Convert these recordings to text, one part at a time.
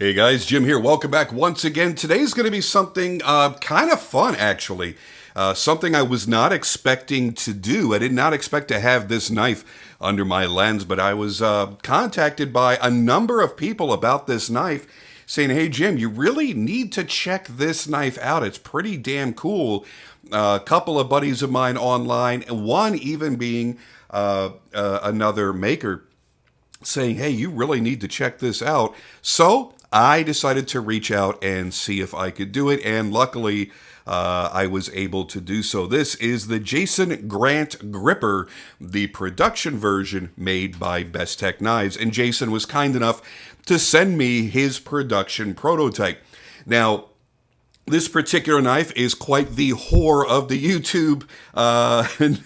Hey guys, Jim here. Welcome back once again. Today's going to be something kind of fun, actually. Something I was not expecting to do. I did not expect to have this knife under my lens, but I was contacted by a number of people about this knife saying, hey Jim, you really need to check this knife out. It's pretty damn cool. A couple of buddies of mine online, and one even being another maker, saying, hey, you really need to check this out. So I decided to reach out and see if I could do it, and luckily I was able to do so. This is the Jason Grant Gripper, the production version made by Best Tech Knives, and Jason was kind enough to send me his production prototype. Now, this particular knife is quite the whore of the YouTube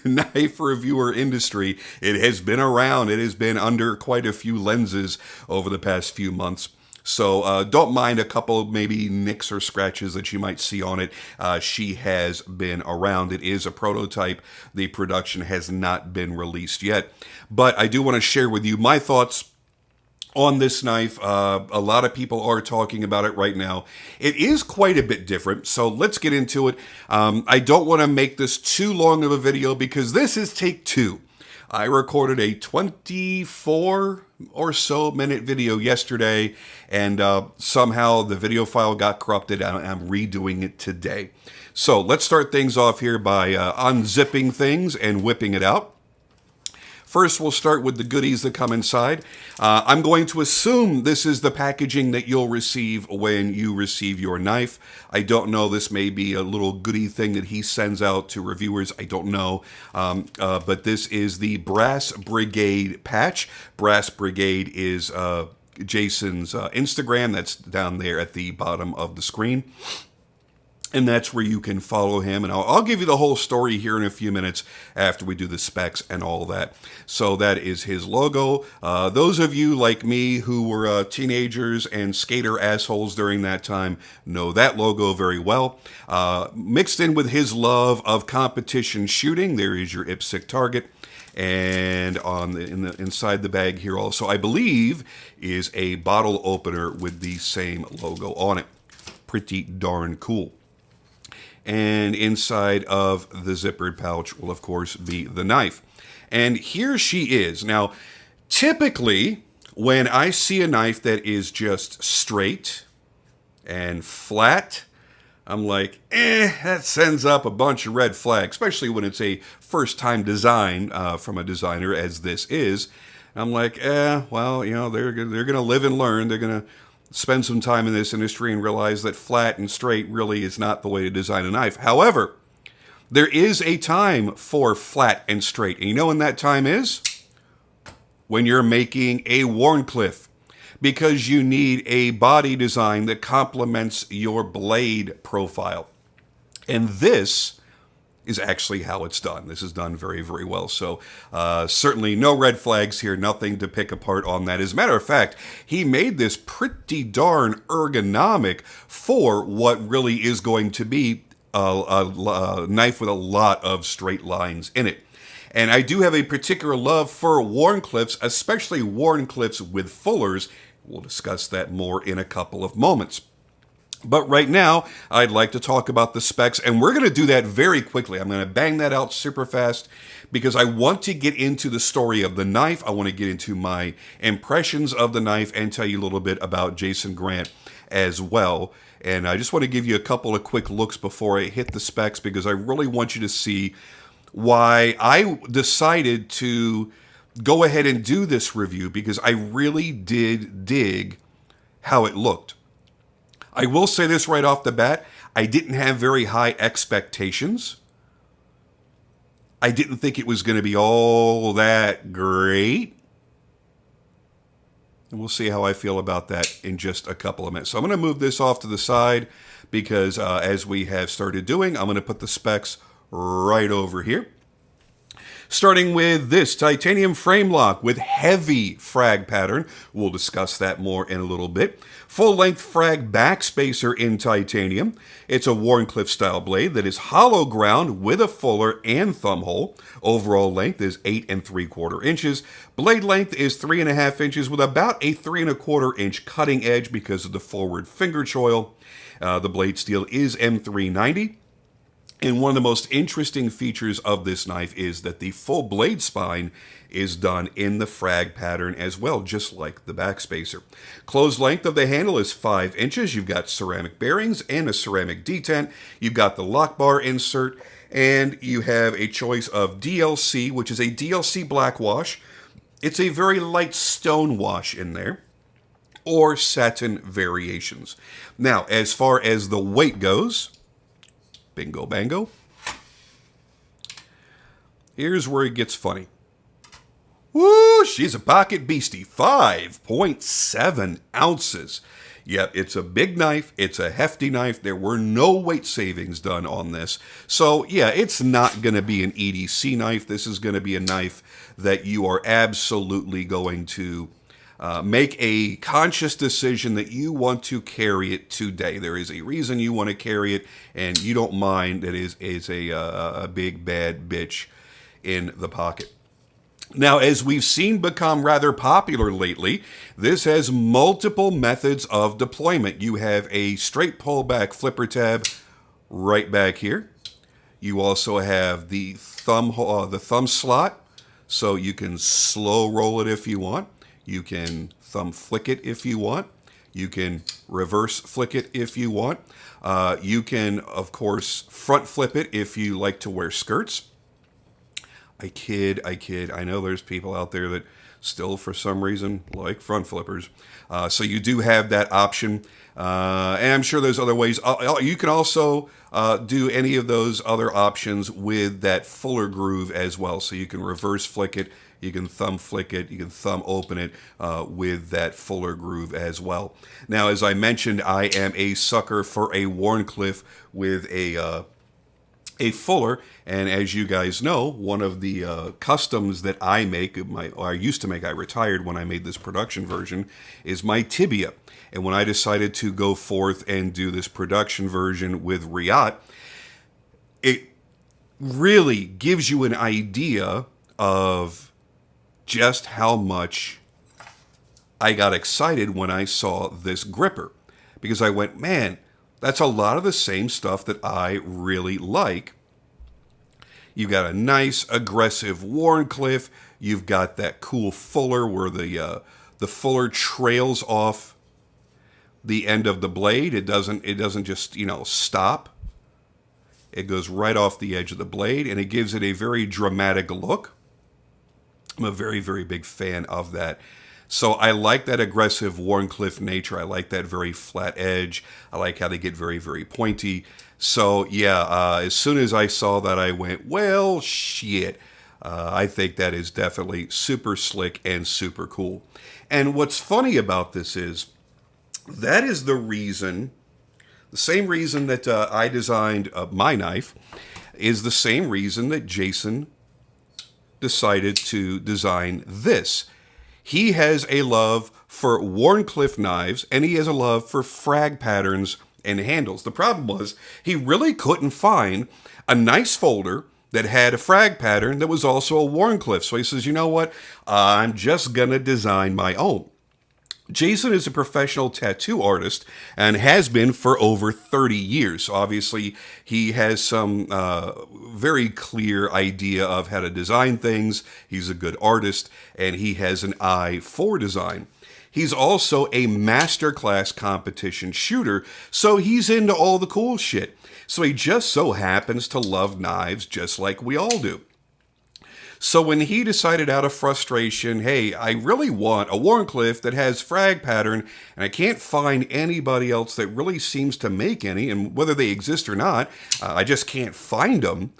knife reviewer industry. It has been around. It has been under quite a few lenses over the past few months. So don't mind a couple maybe nicks or scratches that you might see on it. She has been around. It is a prototype. The production has not been released yet. But I do want to share with you my thoughts on this knife. A lot of people are talking about it right now. It is quite a bit different, so let's get into it. I don't want to make this too long of a video because this is take two. I recorded a 24 or so minute video yesterday, and somehow the video file got corrupted, and I'm redoing it today. So let's start things off here by unzipping things and whipping it out. First, we'll start with the goodies that come inside. I'm going to assume this is the packaging that you'll receive when you receive your knife. I don't know. This may be a little goodie thing that he sends out to reviewers. I don't know. But this is the Brass Brigade patch. Brass Brigade is Jason's Instagram. That's down there at the bottom of the screen. And that's where you can follow him. And I'll give you the whole story here in a few minutes after we do the specs and all that. So that is his logo. Those of you like me who were teenagers and skater assholes during that time know that logo very well. Mixed in with his love of competition shooting, there is your IPSC target. And inside the bag here also, I believe, is a bottle opener with the same logo on it. Pretty darn cool. And inside of the zippered pouch will, of course, be the knife. And here she is. Now, typically, when I see a knife that is just straight and flat, I'm like, that sends up a bunch of red flags, especially when it's a first-time design from a designer, as this is. I'm like, well, you know, they're going to live and learn. They're going to spend some time in this industry and realize that flat and straight really is not the way to design a knife. However, there is a time for flat and straight. And you know when that time is? When you're making a Wharncliffe. Because you need a body design that complements your blade profile. And this is actually how it's done. This is done very, very well. So certainly no red flags here, nothing to pick apart on that. As a matter of fact, he made this pretty darn ergonomic for what really is going to be a knife with a lot of straight lines in it. And I do have a particular love for Wharncliffes, especially Wharncliffes with fullers. We'll discuss that more in a couple of moments. But right now, I'd like to talk about the specs, and we're going to do that very quickly. I'm going to bang that out super fast because I want to get into the story of the knife. I want to get into my impressions of the knife and tell you a little bit about Jason Grant as well. And I just want to give you a couple of quick looks before I hit the specs because I really want you to see why I decided to go ahead and do this review, because I really did dig how it looked. I will say this right off the bat, I didn't have very high expectations. I didn't think it was going to be all that great. And we'll see how I feel about that in just a couple of minutes. So I'm going to move this off to the side because as we have started doing, I'm going to put the specs right over here. Starting with this titanium frame lock with heavy frag pattern. We'll discuss that more in a little bit. Full-length frag backspacer in titanium. It's a Wharncliffe style blade that is hollow ground with a fuller and thumb hole. Overall length is 8 3/4 inches. Blade length is 3.5 inches with about a 3 1/4 inch cutting edge because of the forward finger choil. The blade steel is M390. And one of the most interesting features of this knife is that the full blade spine is done in the frag pattern as well, just like the backspacer. Closed length of the handle is 5 inches. You've got ceramic bearings and a ceramic detent. You've got the lock bar insert, and you have a choice of DLC, which is a DLC black wash. It's a very light stone wash in there, or satin variations. Now, as far as the weight goes, bingo bango, here's where it gets funny. Woo, she's a pocket beastie. 5.7 ounces. Yep, it's a big knife. It's a hefty knife. There were no weight savings done on this. So, yeah, it's not going to be an EDC knife. This is going to be a knife that you are absolutely going to make a conscious decision that you want to carry it today. There is a reason you want to carry it, and you don't mind that it is a big bad bitch in the pocket. Now, as we've seen become rather popular lately, this has multiple methods of deployment. You have a straight pullback flipper tab right back here. You also have the thumb slot, so you can slow roll it if you want. You can thumb flick it if you want. You can reverse flick it if you want. You can, of course, front flip it if you like to wear skirts. I kid. I know there's people out there that still, for some reason, like front flippers. So you do have that option. And I'm sure there's other ways. You can also do any of those other options with that fuller groove as well. So you can reverse flick it. You can thumb flick it. You can thumb open it with that fuller groove as well. Now, as I mentioned, I am a sucker for a Wharncliffe with a fuller, and as you guys know, one of the customs that I make, I used to make, I retired when I made this production version, is my tibia. And when I decided to go forth and do this production version with Riat, it really gives you an idea of just how much I got excited when I saw this gripper. Because I went, man, that's a lot of the same stuff that I really like. You've got a nice, aggressive Wharncliffe. You've got that cool fuller where the fuller trails off the end of the blade. It doesn't just, stop. It goes right off the edge of the blade, and it gives it a very dramatic look. I'm a very, very big fan of that. So I like that aggressive Wharncliffe nature. I like that very flat edge. I like how they get very, very pointy. So yeah, as soon as I saw that, I went, well, shit. I think that is definitely super slick and super cool. And what's funny about this is, that is the same reason that I designed my knife, is the same reason that Jason decided to design this. He has a love for Wharncliffe knives, and he has a love for frag patterns and handles. The problem was, he really couldn't find a nice folder that had a frag pattern that was also a Wharncliffe. So he says, you know what? I'm just going to design my own. Jason is a professional tattoo artist and has been for over 30 years. So obviously, he has some very clear idea of how to design things. He's a good artist, and he has an eye for design. He's also a masterclass competition shooter, so he's into all the cool shit. So he just so happens to love knives just like we all do. So when he decided out of frustration, hey, I really want a Wharncliffe that has frag pattern, and I can't find anybody else that really seems to make any, and whether they exist or not, I just can't find them.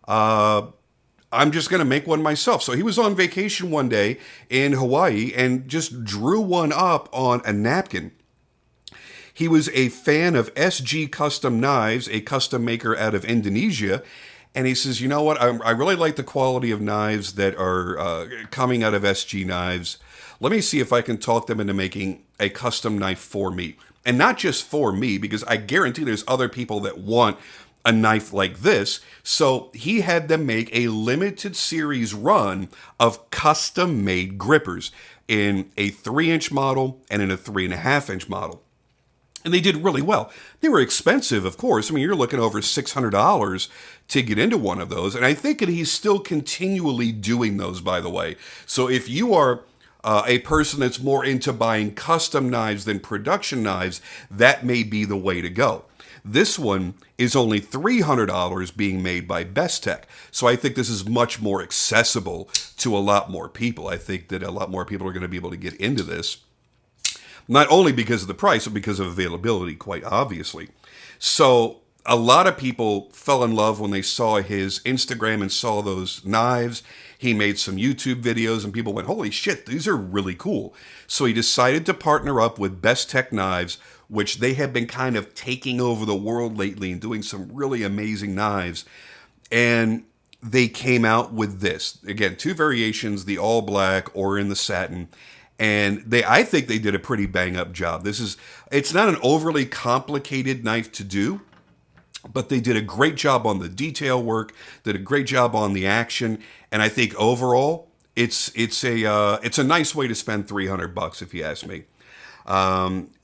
I'm just going to make one myself. So he was on vacation one day in Hawaii and just drew one up on a napkin. He was a fan of SG Custom Knives, a custom maker out of Indonesia, And he says, you know what? I really like the quality of knives that are coming out of SG Knives. Let me see if I can talk them into making a custom knife for me. And not just for me, because I guarantee there's other people that want a knife like this. So he had them make a limited series run of custom made grippers in a 3-inch model and in a 3.5-inch model. And they did really well. They were expensive, of course. I mean, you're looking over $600 to get into one of those. And I think that he's still continually doing those, by the way. So if you are a person that's more into buying custom knives than production knives, that may be the way to go. This one is only $300 being made by Bestech. So I think this is much more accessible to a lot more people. I think that a lot more people are going to be able to get into this. Not only because of the price, but because of availability, quite obviously. So a lot of people fell in love when they saw his Instagram and saw those knives. He made some YouTube videos and people went, holy shit, these are really cool. So he decided to partner up with Bestech Knives, which they have been kind of taking over the world lately and doing some really amazing knives. And they came out with this. Again, 2 variations, the all black or in the satin. And I think they did a pretty bang up job. It's not an overly complicated knife to do, but they did a great job on the detail work, did a great job on the action, and I think overall it's a nice way to spend $300 if you ask me.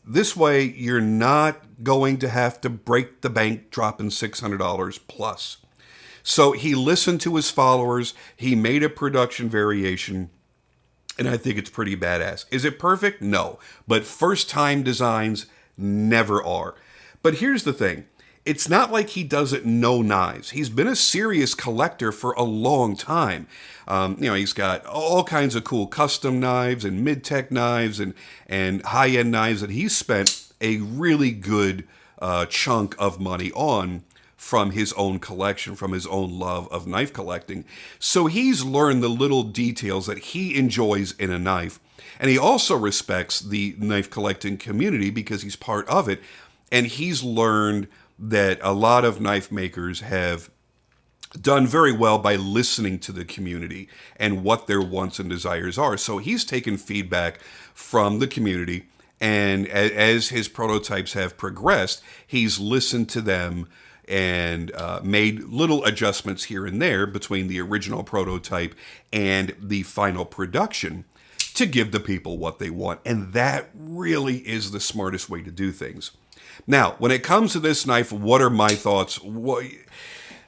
This way you're not going to have to break the bank dropping $600 plus. So he listened to his followers. He made a production variation. And I think it's pretty badass. Is it perfect? No. But first-time designs never are. But here's the thing. It's not like he doesn't know knives. He's been a serious collector for a long time. He's got all kinds of cool custom knives and mid-tech knives and high-end knives that he's spent a really good chunk of money on from his own collection, from his own love of knife collecting. So he's learned the little details that he enjoys in a knife. And he also respects the knife collecting community because he's part of it. And he's learned that a lot of knife makers have done very well by listening to the community and what their wants and desires are. So he's taken feedback from the community. And as his prototypes have progressed, he's listened to them and made little adjustments here and there between the original prototype and the final production to give the people what they want. And that really is the smartest way to do things. Now, when it comes to this knife, what are my thoughts?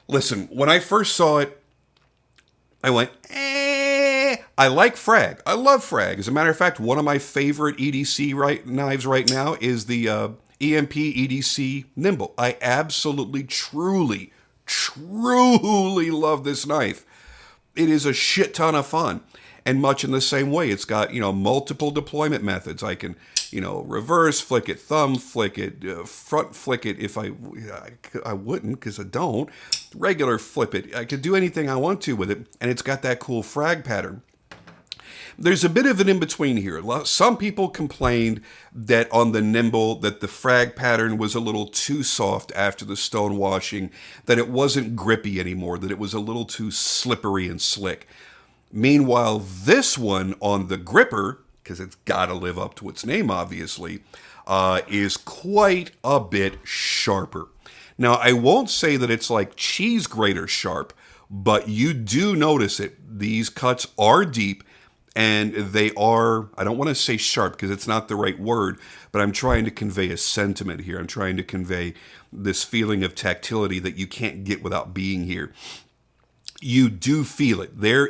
Listen, when I first saw it, I went, I like frag. I love frag. As a matter of fact, one of my favorite EDC knives right now is the EMP EDC Nimble. I absolutely, truly love this knife. It is a shit ton of fun. And much in the same way, it's got, multiple deployment methods. I can, reverse flick it, thumb flick it, front flick it if I wouldn't because I don't. Regular flip it. I could do anything I want to with it. And it's got that cool frag pattern. There's a bit of an in-between here. Some people complained that on the Nimble that the frag pattern was a little too soft after the stone washing, that it wasn't grippy anymore, that it was a little too slippery and slick. Meanwhile, this one on the gripper, because it's got to live up to its name, obviously, is quite a bit sharper. Now, I won't say that it's like cheese grater sharp, but you do notice it. These cuts are deep. And they are, I don't want to say sharp because it's not the right word, but I'm trying to convey a sentiment here. I'm trying to convey this feeling of tactility that you can't get without being here. You do feel it. There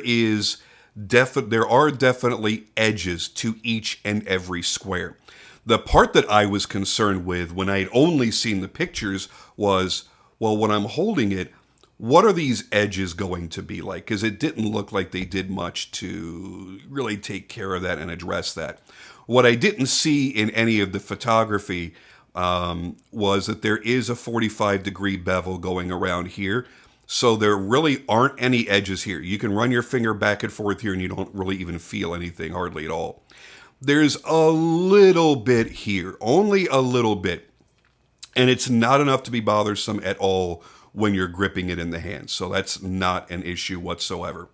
are definitely edges to each and every square. The part that I was concerned with when I had only seen the pictures was, well, when I'm holding it, what are these edges going to be like? Because it didn't look like they did much to really take care of that and address that. What I didn't see in any of the photography was that there is a 45-degree bevel going around here. So there really aren't any edges here. You can run your finger back and forth here and you don't really even feel anything hardly at all. There's a little bit here, only a little bit. And it's not enough to be bothersome at all when you're gripping it in the hand. So that's not an issue whatsoever.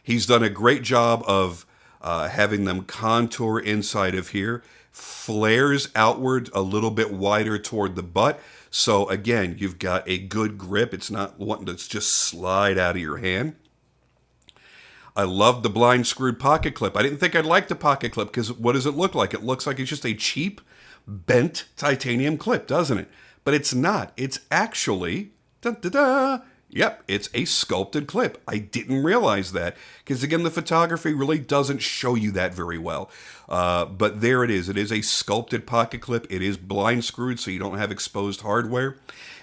He's done a great job of having them contour inside of here, flares outward a little bit wider toward the butt. So again, you've got a good grip. It's not one that's just slide out of your hand. I love the blind screwed pocket clip. I didn't think I'd like the pocket clip because what does it look like? It looks like it's just a cheap, bent titanium clip, doesn't it? But it's not. It's actually, yep, it's a sculpted clip. I didn't realize that because, again, the photography really doesn't show you that very well. But there it is. It is a sculpted pocket clip. It is blind screwed, so you don't have exposed hardware.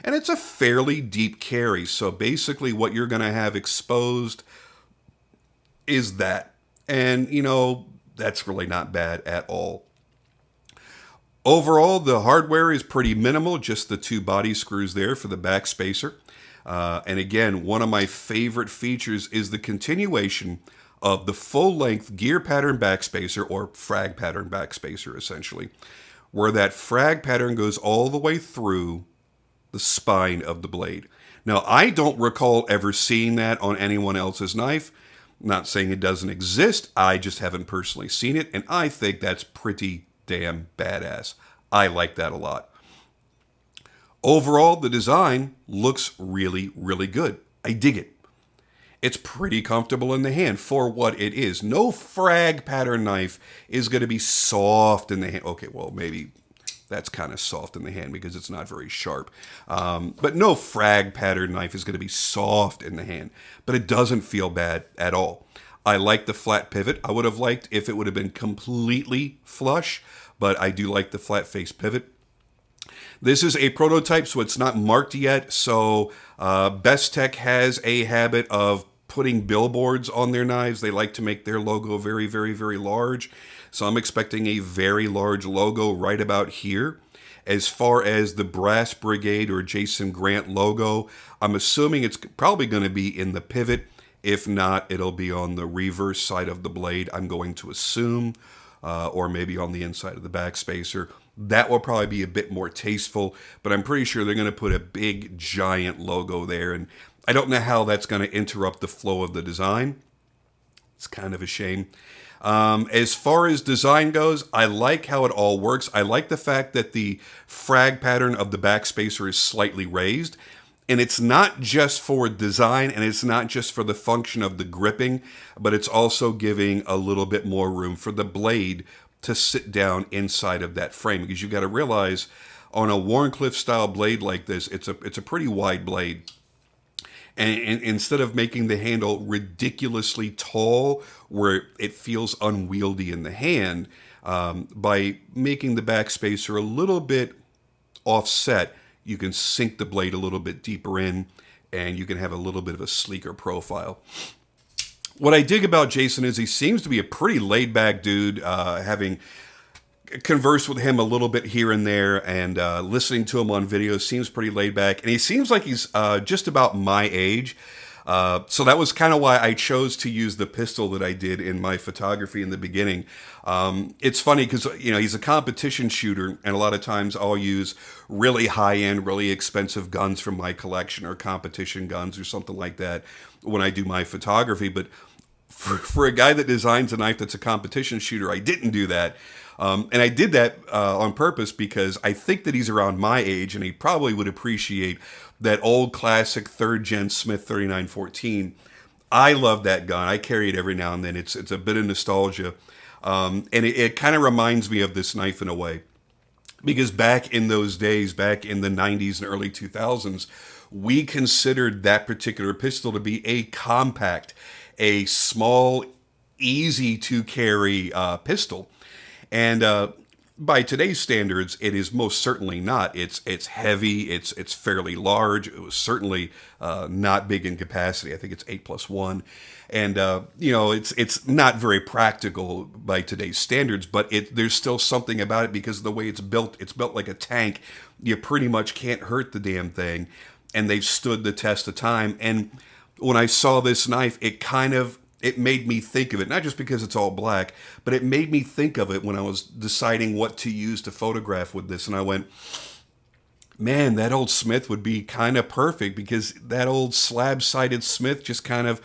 And it's a fairly deep carry. So basically what you're going to have exposed is that. And, you know, that's really not bad at all. Overall, the hardware is pretty minimal, just the 2 body screws there for the back spacer. And again, one of my favorite features is the continuation of the full-length gear pattern backspacer, or frag pattern backspacer, essentially, where that frag pattern goes all the way through the spine of the blade. Now, I don't recall ever seeing that on anyone else's knife. Not saying it doesn't exist, I just haven't personally seen it, and I think that's pretty damn badass. I like that a lot. Overall, the design looks really, really good. I dig it. It's pretty comfortable in the hand for what it is. No frag pattern knife is going to be soft in the hand. Okay, well, maybe that's kind of soft in the hand because it's not very sharp. But no frag pattern knife is going to be soft in the hand. But it doesn't feel bad at all. I like the flat pivot. I would have liked if it would have been completely flush, but I do like the flat face pivot. This is a prototype, so it's not marked yet. So Best Tech has a habit of putting billboards on their knives. They like to make their logo very, very, very large. So I'm expecting a very large logo right about here. As far as the Brass Brigade or Jason Grant logo, I'm assuming it's probably going to be in the pivot. If not, it'll be on the reverse side of the blade, I'm going to assume, or maybe on the inside of the backspacer. That will probably be a bit more tasteful, but I'm pretty sure they're going to put a big, giant logo there, and I don't know how that's going to interrupt the flow of the design. It's kind of a shame. As far as design goes, I like how it all works. I like the fact that the frag pattern of the backspacer is slightly raised, and it's not just for design, and it's not just for the function of the gripping, but it's also giving a little bit more room for the blade to sit down inside of that frame, because you've got to realize on a Wharncliffe style blade like this, it's a pretty wide blade. And instead of making the handle ridiculously tall where it feels unwieldy in the hand, by making the backspacer a little bit offset, you can sink the blade a little bit deeper in, and you can have a little bit of a sleeker profile. What I dig about Jason is he seems to be a pretty laid-back dude, having conversed with him a little bit here and there, and listening to him on videos, seems pretty laid-back. And he seems like he's just about my age. So that was kind of why I chose to use the pistol that I did in my photography in the beginning. It's funny because, you know, he's a competition shooter, and a lot of times I'll use really high-end, really expensive guns from my collection, or competition guns or something like that when I do my photography. But for a guy that designs a knife that's a competition shooter, I didn't do that. And I did that on purpose because I think that he's around my age, and he probably would appreciate that old classic 3rd Gen Smith 3914. I love that gun. I carry it every now and then. It's a bit of nostalgia. And it kind of reminds me of this knife in a way. Because back in those days, back in the 90s and early 2000s, we considered that particular pistol to be a compact, a small, easy to carry pistol. And by today's standards, it is most certainly not. It's heavy. It's fairly large. It was certainly not big in capacity. I think it's 8+1, and you know, it's not very practical by today's standards. But there's still something about it because of the way it's built. It's built like a tank. You pretty much can't hurt the damn thing, and they've stood the test of time. And when I saw this knife, it made me think of it, not just because it's all black, but it made me think of it when I was deciding what to use to photograph with this. And I went, Man, that old Smith would be kind of perfect because that old slab-sided Smith just kind of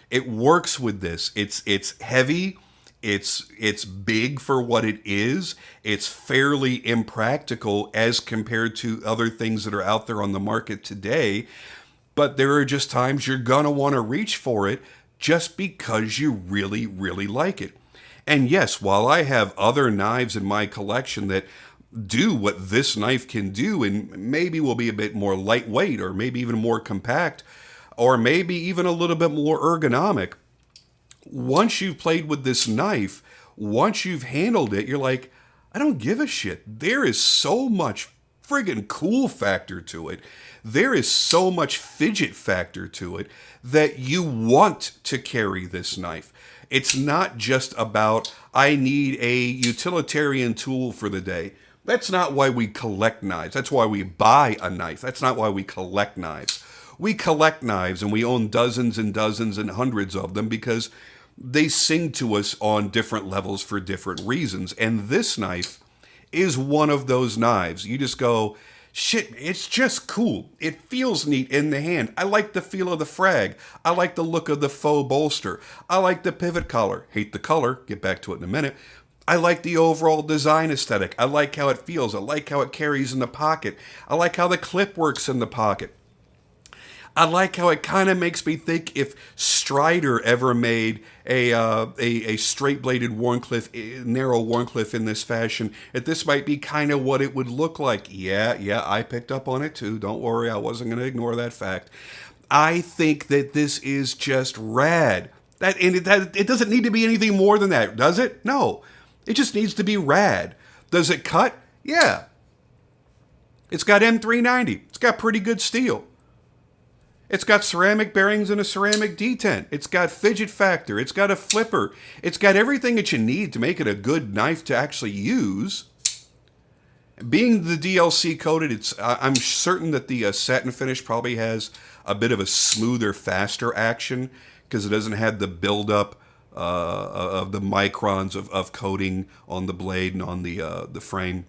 it works with this. It's heavy, it's big for what it is. It's fairly impractical as compared to other things that are out there on the market today. But there are just times you're gonna want to reach for it just because you really, really like it. And yes, while I have other knives in my collection that do what this knife can do and maybe will be a bit more lightweight or maybe even more compact or maybe even a little bit more ergonomic, once you've played with this knife, once you've handled it, you're like, I don't give a shit. There is so much friggin' cool factor to it. There is so much fidget factor to it that you want to carry this knife. It's not just about, I need a utilitarian tool for the day. That's not why we collect knives. That's why we buy a knife. That's not why we collect knives. We collect knives and we own dozens and dozens and hundreds of them because they sing to us on different levels for different reasons. And this knife is one of those knives. You just go, shit, it's just cool. It feels neat in the hand. I like the feel of the frag. I like the look of the faux bolster. I like the pivot collar. Hate the color. Get back to it in a minute. I like the overall design aesthetic. I like how it feels. I like how it carries in the pocket. I like how the clip works in the pocket. I like how it kind of makes me think if Strider ever made a straight-bladed Wharncliffe, narrow Wharncliffe in this fashion, that this might be kind of what it would look like. Yeah, I picked up on it too. Don't worry, I wasn't going to ignore that fact. I think that this is just rad. It doesn't need to be anything more than that, does it? No. It just needs to be rad. Does it cut? Yeah. It's got M390. It's got pretty good steel. It's got ceramic bearings and a ceramic detent. It's got fidget factor. It's got a flipper. It's got everything that you need to make it a good knife to actually use. Being the DLC coated, I'm certain that the satin finish probably has a bit of a smoother, faster action because it doesn't have the buildup of the microns of coating on the blade and on the frame.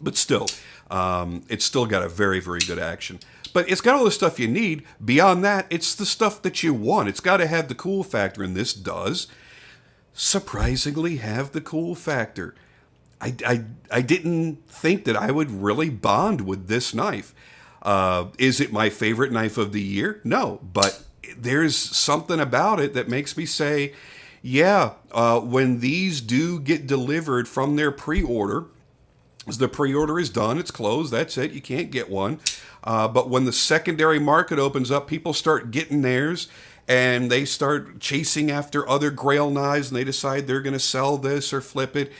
But still, it's still got a very, very good action. But it's got all the stuff you need. Beyond that, it's the stuff that you want. It's got to have the cool factor, and this does surprisingly have the cool factor. I didn't think that I would really bond with this knife. Is it my favorite knife of the year? No, but there's something about it that makes me say, yeah, when these do get delivered from their pre-order, the pre-order is done, it's closed, that's it, you can't get one. But when the secondary market opens up, people start getting theirs, and they start chasing after other Grail knives, and they decide they're going to sell this or flip it.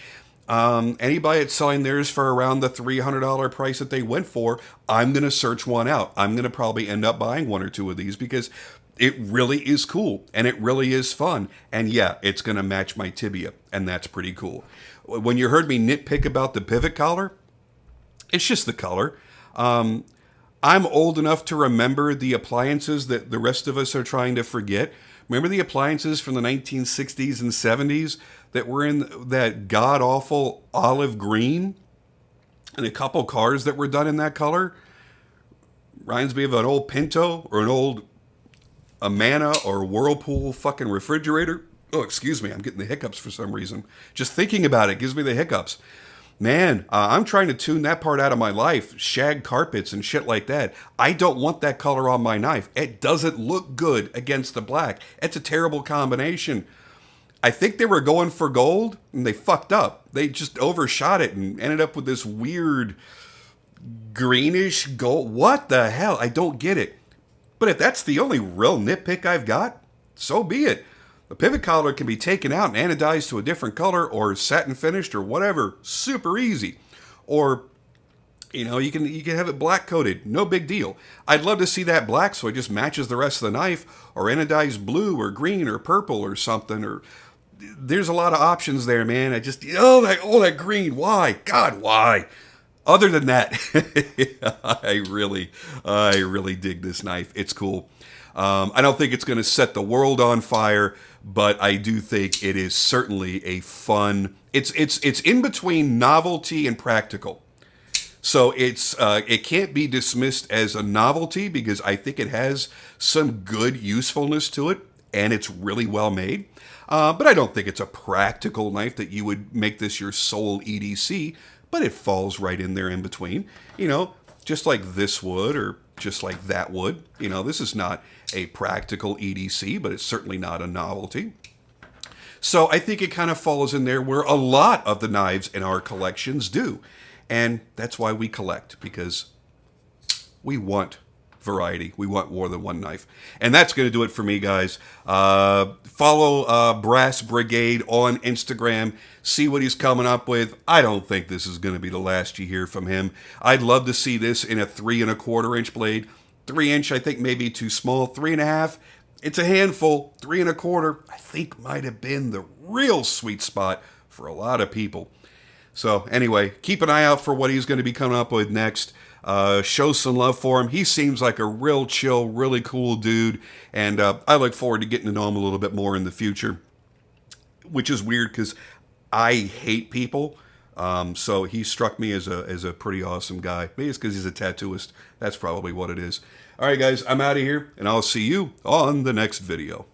Anybody that's selling theirs for around the $300 price that they went for, I'm going to search one out. I'm going to probably end up buying one or two of these because it really is cool, and it really is fun. And yeah, it's going to match my tibia, and that's pretty cool. When you heard me nitpick about the pivot collar, it's just the color. I'm old enough to remember the appliances that the rest of us are trying to forget. Remember the appliances from the 1960s and 70s that were in that god-awful olive green? And a couple cars that were done in that color? Reminds me of an old Pinto or an old Amana or Whirlpool fucking refrigerator. Oh, excuse me, I'm getting the hiccups for some reason. Just thinking about it gives me the hiccups. Man, I'm trying to tune that part out of my life. Shag carpets and shit like that. I don't want that color on my knife. It doesn't look good against the black. It's a terrible combination. I think they were going for gold, and they fucked up. They just overshot it and ended up with this weird greenish gold. What the hell? I don't get it. But if that's the only real nitpick I've got, so be it. The pivot collar can be taken out and anodized to a different color or satin finished or whatever. Super easy. Or, you can have it black coated. No big deal. I'd love to see that black so it just matches the rest of the knife, or anodized blue or green or purple or something. Or there's a lot of options there, man. That green. Why? God, why? Other than that, I really dig this knife. It's cool. I don't think it's going to set the world on fire, but I do think it is certainly a fun. It's in between novelty and practical. So it can't be dismissed as a novelty because I think it has some good usefulness to it, and it's really well made. But I don't think it's a practical knife that you would make this your sole EDC, but it falls right in there in between. You know, just like this would or just like that would. You know, this is not a practical EDC, but it's certainly not a novelty. So I think it kind of falls in there where a lot of the knives in our collections do. And that's why we collect, because we want variety. We want more than one knife. And that's going to do it for me, guys. Follow Brass Brigade on Instagram. See what he's coming up with. I don't think this is going to be the last you hear from him. I'd love to see this in a 3¼ inch blade. 3 inch, I think, maybe too small. 3½. It's a handful. 3¼ I think might have been the real sweet spot for a lot of people. So anyway, keep an eye out for what he's going to be coming up with next. Show some love for him. He seems like a real chill, really cool dude. And I look forward to getting to know him a little bit more in the future. Which is weird because I hate people. So he struck me as a pretty awesome guy. Maybe it's because he's a tattooist. That's probably what it is. All right, guys, I'm out of here, and I'll see you on the next video.